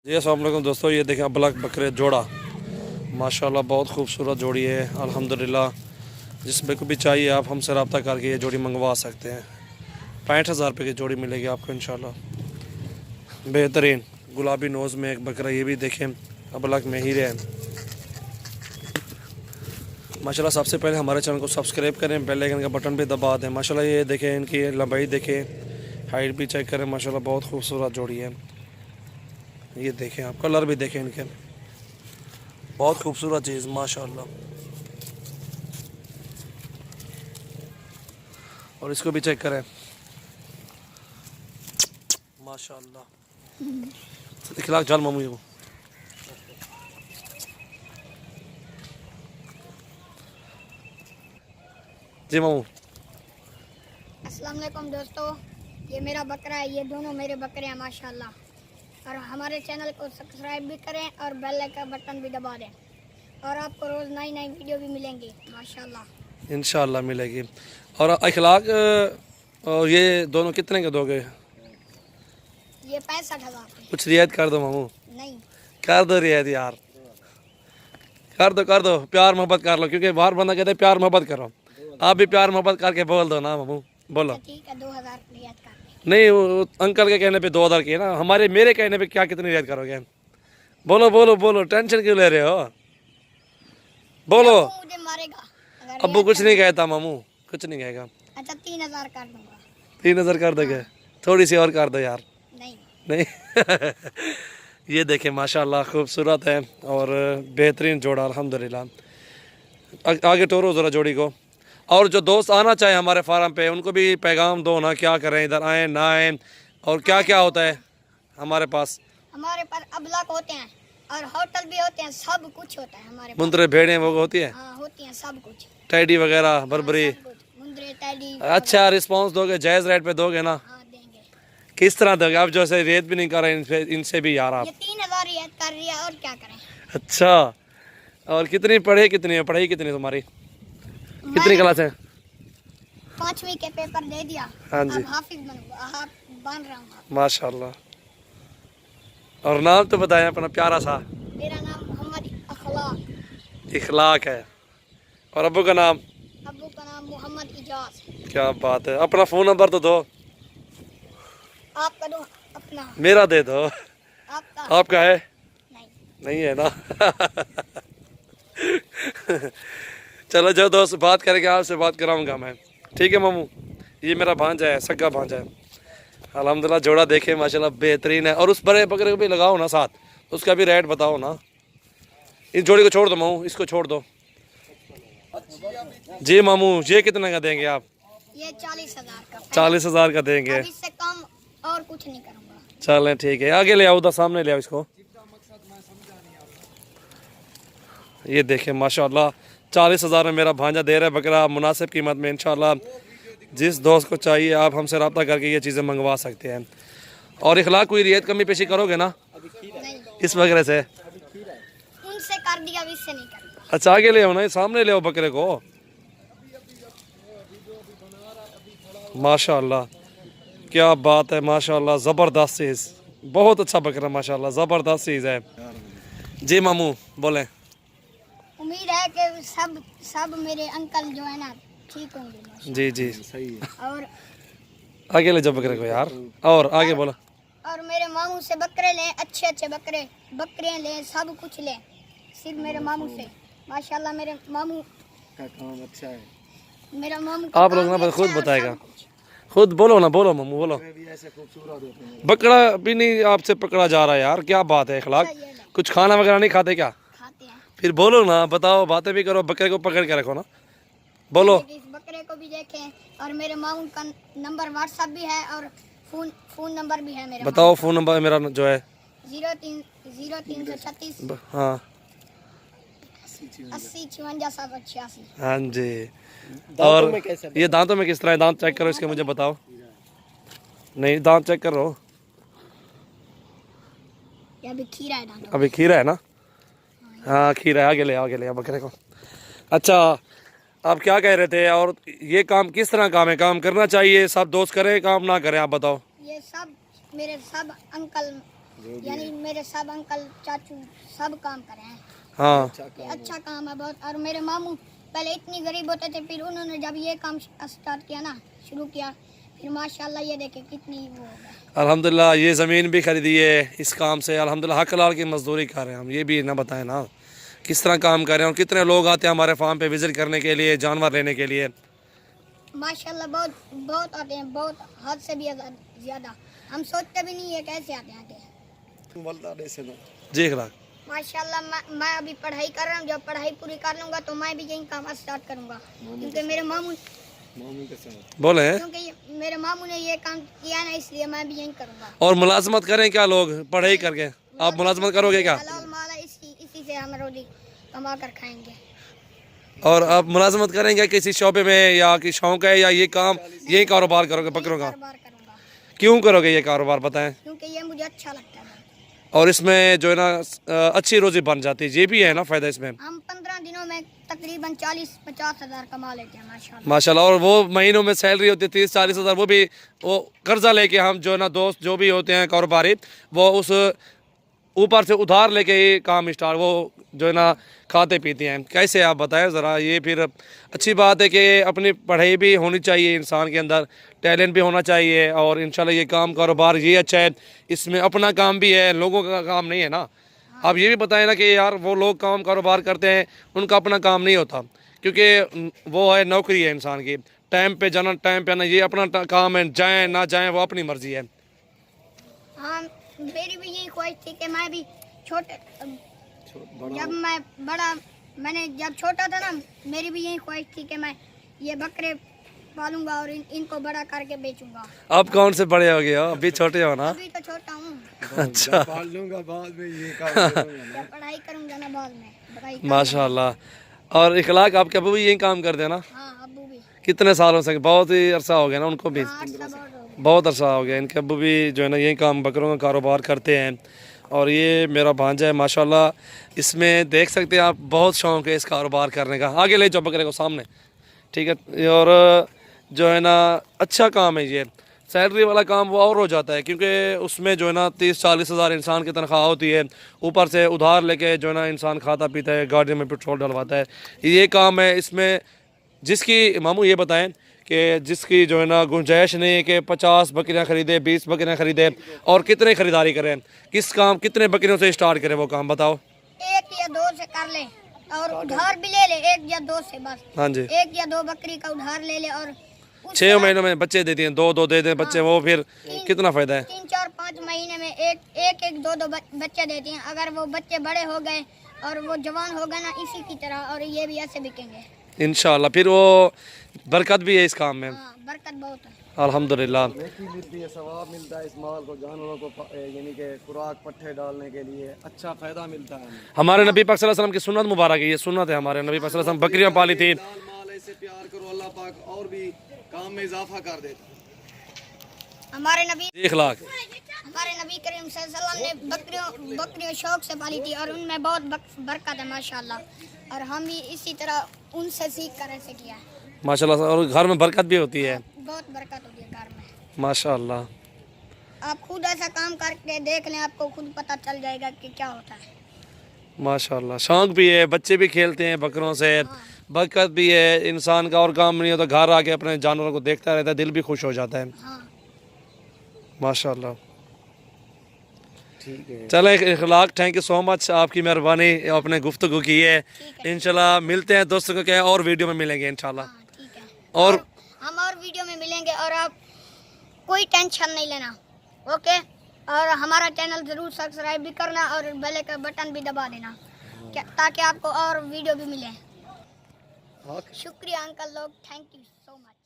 जी अस्सलाम वालेकुम दोस्तों, ये देखें ब्लैक बकरे जोड़ा माशाल्लाह बहुत खूबसूरत जोड़ी है अल्हम्दुलिल्लाह। जिसमें को भी चाहिए आप हमसे रब्ता करके ये जोड़ी मंगवा सकते हैं। 65,000 रुपये की जोड़ी मिलेगी आपको इंशाल्लाह। बेहतरीन गुलाबी नोज़ में एक बकरा, ये भी देखें ब्लैक में हीरे हैं माशाल्लाह। सबसे पहले हमारे चैनल को सब्सक्राइब करें, बेल आइकन का बटन भी दबा दें। माशाल्लाह ये देखें, इनकी लंबाई देखें, हाइट भी चेक करें, माशाल्लाह बहुत खूबसूरत जोड़ी है। ये देखें आप कलर भी देखें इनके, बहुत खूबसूरत चीज़ माशाल्लाह। और इसको भी चेक करें माशाल्लाह। खिला जाल मामू को जी मामू। अस्सलाम वालेकुम दोस्तों, ये मेरा बकरा है, ये दोनों मेरे बकरे हैं माशाल्लाह। और हमारे चैनल को सब्सक्राइब भी करें और बेल आइकन का बटन भी दबा दें, और आपको रोज़ नई नई वीडियो भी मिलेंगी माशाल्लाह। इंशाल्लाह मिलेगी। और अखलाक और ये दोनों कितने के दोगे? ये 65,000 कुछ रियायत कर दो मामू, नहीं। कर दो रियायत यार, कर दो प्यार मोहब्बत कर लो, क्योंकि बाहर बंदा कहते हैं प्यार मोहब्बत करो। आप भी प्यार मोहब्बत करके बोल दो ना मामू, बोलो। अच्छा ठीक है, 2,000 रियायत कर दें। नहीं वो अंकल के कहने पे 2,000 की है ना, हमारे मेरे कहने पे क्या कितनी रियायत करोगे? बोलो बोलो बोलो, टेंशन क्यों ले रहे हो? बोलो। अब्बू मुझे मारेगा अगर अब्बू कुछ नहीं कहता मामू, कुछ नहीं कहेगा। अच्छा 3,000 कर दूंगा। 3,000 कर दोगे? थोड़ी सी और कर दो यार। नहीं नहीं ये देखें माशाल्लाह खूबसूरत है और बेहतरीन जोड़ा अल्हम्दुलिल्लाह। आगे टोरो ज़रा जोड़ी को। और जो दोस्त आना चाहे हमारे फार्म पे, उनको भी पैगाम दो ना, क्या करें, इधर आए ना आए, और क्या क्या होता है हमारे पास। हमारे पास अबलक होते हैं और होटल भी होते हैं, सब कुछ होता है हमारे पास। मुंदरे भेड़ें वो होती है, हाँ होती हैं सब कुछ। टैडी वगैरह बरबरी। सब कुछ, मुंदरे टैडी। अच्छा रिस्पांस दोगे, जायज़ रेट पे दोगे ना? हाँ देंगे। किस तरह दोगे? आप जैसे रेट भी नहीं कर रहे इनसे भी यार आप। ये 3,000 रियायत कर रही है, और क्या करें। अच्छा, और कितनी पढ़ाई कितनी है? पढ़ाई कितनी है तुम्हारी? कितनी क्लास है? 5वीं के पेपर दे दिया। हाँ जी। अब हाफिज बन रहा हूँ। माशाल्लाह। और नाम तो बताएं अपना प्यारा सा। मेरा नाम मोहम्मद अखलाक। इखलाक है। और अब्बू का नाम? अब्बू का नाम मोहम्मद इजाज। क्या बात है। अपना फ़ोन नंबर तो दो। आपका दो अपना। मेरा दे दो। आपका आपका है? नहीं। नहीं है ना चलो जो दोस्त बात करेंगे आपसे बात कराऊंगा मैं, ठीक है मामू। ये मेरा भांजा है, सगा भांजा है अल्हम्दुलिल्लाह। जोड़ा देखे माशाल्लाह बेहतरीन है। और उस बड़े बकरे को भी लगाओ ना साथ, उसका भी रेट बताओ ना। इस जोड़ी को छोड़ दो मामू, इसको छोड़ दो। जी मामू, ये कितने का देंगे आप? ये 40,000 का। 40,000 का देंगे। अब इससे कम और कुछ नहीं करूँगा। चलें ठीक है, आगे ले आओ, उधर सामने ले आओ इसको। ये देखें माशाल्लाह 40,000 में मेरा भांजा दे रहा है बकरा, मुनासिब कीमत में इंशाल्लाह। जिस दोस्त को चाहिए आप हमसे रब्ता करके ये चीज़ें मंगवा सकते हैं। और इखलाक कोई रियायत कमी पेशी करोगे ना नहीं, इस बकरे से? उनसे कर दिया, अब इससे नहीं करूँगा। अच्छा आगे ले आओ ना, सामने ले आओ बकरे को। माशाल्लाह क्या बात है माशाल्लाह, ज़बरदस्त चीज़, बहुत अच्छा बकरा माशाल्लाह, ज़बरदस्त चीज़ है। जी मामू बोलें। उम्मीद है कि सब मेरे अंकल जो है ना ठीक होंगे माशाल्लाह। जी जी सही है। और आगे ले जाओ बकरे को यार, और आगे बोलो। और मेरे मामू से बकरे लें, अच्छे अच्छे बकरे लें, सब कुछ लें, सिर्फ मेरे मामू से माशाल्लाह। मेरे मामू का काम अच्छा है। मेरा मामू का आप लोग काम ना भी खुद अच्छा है, बताएगा, सब कुछ। खुद बोलो ना, बोलो मामू बोलो। भी ऐसे खूबसूरत होते हैं। बकरा भी नहीं आपसे पकड़ा जा रहा है यार, क्या बात है इखलाक। अच्छा, ये लो, कुछ खाना वगैरह नहीं खाते क्या? खाते हैं। फिर बोलो ना, बताओ, बातें भी करो, बकरे को पकड़ के रखो ना, बोलो। इस बकरे को भी देखें, और मेरे मामू का नंबर व्हाट्सएप भी है, और फोन नंबर भी है मेरा। बताओ फ़ोन नंबर मेरा जो है। 0336 हाँ 80 56 786। हाँ जी। दांतों और में कैसा? ये दांतों में किस तरह है? दांत चेक करो इसके, मुझे बताओ। नहीं दांत चेक करो, ये अभी खीरा है दांतों। अभी खीरा है ना? हाँ खीरा है, आगे ले आओ बकरे को। अच्छा आप क्या कह रहे थे? और ये काम किस तरह काम है? काम करना चाहिए, सब दोस्त करें काम, ना करें, आप बताओ। ये सब मेरे सब अंकल यानी मेरे सब अंकल चाचू सब काम करे हैं। हाँ ये अच्छा काम है बहुत। और मेरे मामू पहले इतनी गरीब होते थे, फिर उन्होंने जब ये काम स्टार्ट किया ना, शुरू किया, फिर माशाल्लाह ये देखे कितनी वो हो गया। अल्हम्दुलिल्लाह ये ज़मीन भी खरीदी है इस काम से, अल्हम्दुलिल्लाह हक हलाल की मजदूरी कर रहे हैं हम। ये भी ना बताएं ना किस तरह काम कर रहे हैं और कितने लोग आते हैं हमारे फार्म पे विज़िट करने के लिए, जानवर लेने के लिए। माशाल्लाह बहुत बहुत आते हैं, बहुत हद से भी ज़्यादा। हम सोचते भी नहीं है कैसे आते हैं आगे। जी इखलाक। माशाल्लाह मैं अभी पढ़ाई कर रहा हूँ, जब पढ़ाई पूरी कर लूँगा तो मैं भी यही काम स्टार्ट करूँगा, क्योंकि मेरे मामू बोले हैं क्योंकि मेरे मामू ने ये काम किया ना, इसलिए मैं भी यही करूँगा। और मुलाजमत करें क्या लोग पढ़ाई करके? आप मुलाजमत करोगे क्या? हलाल माल है, इसी से हम रोजी कमा कर खाएंगे। और आप मुलाजमत करेंगे किसी शोबे में, या कि शौक है, या ये काम यही कारोबार करोगे बकरों का? कारोबार करूँगा क्यों करोगे ये कारोबार बताएं? क्योंकि ये मुझे अच्छा लगता है। और इसमें जो है ना अच्छी रोजी बन जाती है, ये भी है ना फ़ायदा इसमें। हम 15 दिनों में तकरीबन 40-50 हज़ार कमा लेते हैं माशाल्लाह। माशाल्लाह। और वो महीनों में सैलरी होती है 30-40 हज़ार, वो भी वो कर्जा लेके हम जो है ना दोस्त जो भी होते हैं कारोबारी, वो उस ऊपर से उधार लेके ही काम स्टार्ट, वो जो है ना खाते पीते हैं। कैसे आप बताएं ज़रा? ये फिर अच्छी बात है कि अपनी पढ़ाई भी होनी चाहिए, इंसान के अंदर टैलेंट भी होना चाहिए, और इंशाल्लाह ये काम कारोबार ये अच्छा है, इसमें अपना काम भी है, लोगों का काम नहीं है ना। आप ये भी बताएं ना कि यार वो लोग काम कारोबार करते हैं, उनका अपना काम नहीं होता, क्योंकि वो है नौकरी है इंसान की, टाइम पे जाना टाइम पे आना, ये अपना काम है, जाएँ ना जाएँ वो अपनी मर्जी है। हाँ मेरी भी यही ख्वाहिश थी कि मैं भी जब मैं बड़ा मैंने जब छोटा था ना, मेरी भी यही ख्वाहिश थी कि मैं ये बकरे पालूंगा और इनको बड़ा करके बेचूंगा। आप कौन से बड़े हो गए हो? अभी छोटे हो ना? अभी तो छोटा हूँ, अच्छा पाल लूंगा बाद में ये काम जब पढ़ाई करूंगा ना बाद में पढ़ाई करूंगा। माशाल्लाह। और इखलाक आपके अबू भी यही काम करते हैं ना? हाँ अब्बू भी। कितने सालों से? बहुत ही अरसा हो गया ना उनको भी? हाँ, 8 साल और हो गए। बहुत अरसा हो गया। इनके अबू भी जो है ना यही काम बकरों का कारोबार करते हैं। और ये मेरा भांजा है माशाल्लाह, इसमें देख सकते हैं आप, बहुत शौक़ है इस कारोबार करने का। आगे ले जाओ बकरे को सामने, ठीक है। और जो है ना अच्छा काम है ये, सैलरी वाला काम वो और हो जाता है, क्योंकि उसमें जो है ना 30-40 हज़ार इंसान की तनख्वाह होती है, ऊपर से उधार लेके जो है ना इंसान खाता पीता है, गाड़ी में पेट्रोल डलवाता है। ये काम है इसमें जिसकी मामू ये बताएं कि जिसकी जो है ना गुंजाइश नहीं है कि 50 बकरियां खरीदे, 20 बकरियां खरीदे, और कितने ख़रीदारी करें, किस काम कितने बकरियों से स्टार्ट करें, वो काम बताओ। 1 या 2 से कर ले और उधार भी ले ले, 1 या 2 से बस। हाँ जी। 1 या 2 बकरी का उधार ले ले और 6 महीनों में बच्चे देती हैं, 2-2 दे दें बच्चे, वो फिर कितना फ़ायदा है? 3-4-5 महीने में एक 2-2 बच्चे देती हैं। अगर वो बच्चे बड़े हो गए और वो जवान हो गए ना, इसी की तरह, और ये भी ऐसे बिकेंगे इंशाल्लाह। फिर वो बरकत भी है इस काम में। हाँ बरकत बहुत है अल्हम्दुलिल्लाह। नेकी मिलती है, सवाब मिलता है इस माल को, जानवरों को यानी कि खुराक पट्ठे डालने के लिए अच्छा फ़ायदा मिलता है हमें। हमारे नबी पाक सल्लल्लाहु अलैहि वसल्लम की सुन्नत मुबारक है, ये सुन्नत है हमारे नबी पाक सल्लल्लाहु अलैहि वसल्लम, बकरियां पाली थी। लाल माल ऐसे प्यार करो, अल्लाह पाक और भी काम में इजाफा कर देता है। हमारे नबी इखलाक। करीम सल्लल्लाहु अलैहि वसल्लम ने बकरियों शौक से पाली थी, और उनमें बहुत बरकत है माशाल्लाह, और हम भी इसी तरह उनसे सीख कर ऐसे किया है। माशाल्लाह। और घर में बरकत भी होती है। बहुत बरकत होती है घर में। माशाल्लाह आप खुद ऐसा काम करके देख लें, आपको खुद पता चल जाएगा कि क्या होता है। माशाल्लाह। शौक भी है, बच्चे भी खेलते हैं बकरों से, बरकत भी है, इंसान का और काम नहीं होता, घर आके अपने जानवरों को देखता रहता है, दिल भी खुश हो जाता है। हाँ माशाल्लाह। ठीक है, चले इखलाक, थैंक यू सो मच, आपकी मेहरबानी, आपने गुफ्तगू की है। इंशाल्लाह मिलते हैं दोस्तों को, क्या और वीडियो में मिलेंगे इंशाल्लाह। हाँ ठीक है, और हम और वीडियो में मिलेंगे, और आप कोई टेंशन नहीं लेना, ओके। और हमारा चैनल ज़रूर सब्सक्राइब भी करना और बेल का बटन भी दबा देना, ताकि आपको और वीडियो भी मिले। शुक्रिया अंकल लोग, थैंक यू सो मच।